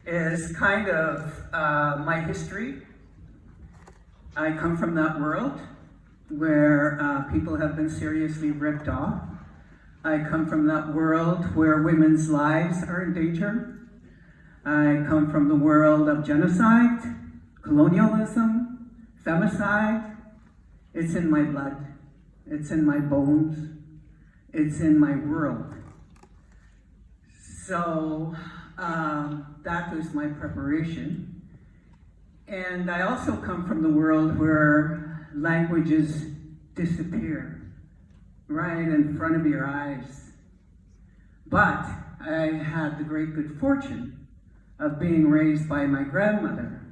is kind of my history. I come from that world where people have been seriously ripped off. I come from that world where women's lives are in danger. I come from the world of genocide, colonialism, femicide. It's in my blood. It's in my bones. It's in my world. So that was my preparation. And I also come from the world where languages disappear right in front of your eyes. But I had the great good fortune of being raised by my grandmother.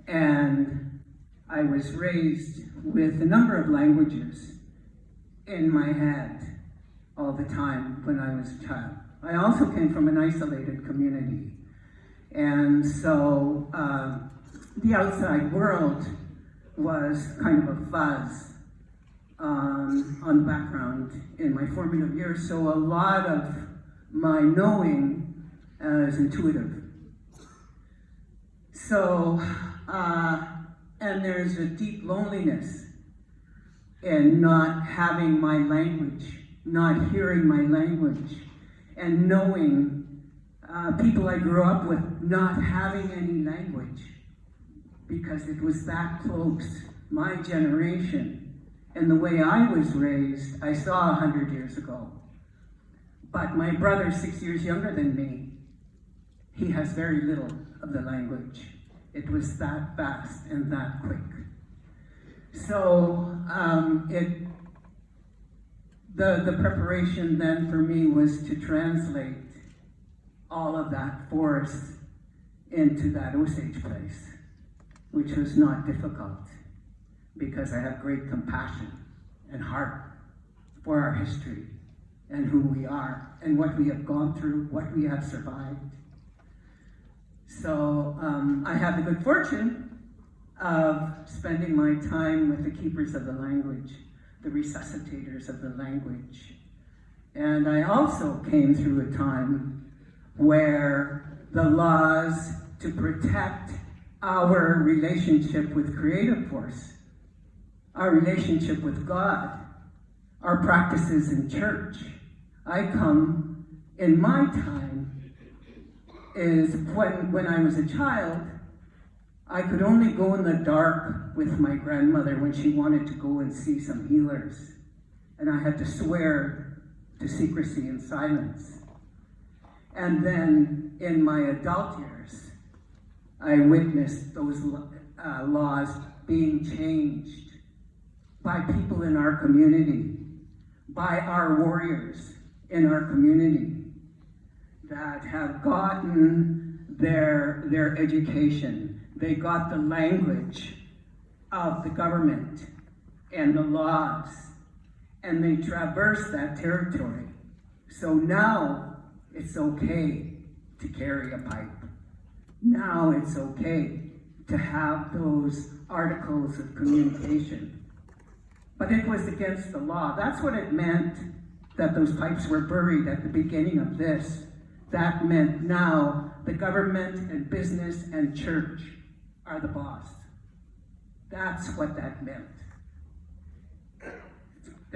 And I was raised with a number of languages in my head all the time when I was a child. I also came from an isolated community. And so the outside world was kind of a fuzz on the background in my formative years. So a lot of my knowing is intuitive. So, and there's a deep loneliness in not having my language, not hearing my language, and knowing people I grew up with not having any language, because it was that close. My generation and the way I was raised, I saw 100 years ago. But my brother, 6 years younger than me, he has very little of the language. It was that fast and that quick. So the preparation then for me was to translate all of that force into that Osage place, which was not difficult because I have great compassion and heart for our history and who we are and what we have gone through, what we have survived. So I had the good fortune of spending my time with the keepers of the language, the resuscitators of the language. And I also came through a time where the laws to protect our relationship with creative force, our relationship with God, our practices in church. I come in my time is when I was a child, I could only go in the dark with my grandmother when she wanted to go and see some healers. And I had to swear to secrecy and silence. And then in my adult years, I witnessed those laws being changed by people in our community, by our warriors in our community that have gotten their education. They got the language of the government and the laws, and they traversed that territory. So now it's okay to carry a pipe. Now it's okay to have those articles of communication. But it was against the law. That's what it meant that those pipes were buried at the beginning of this. That meant now the government and business and church are the boss. That's what that meant.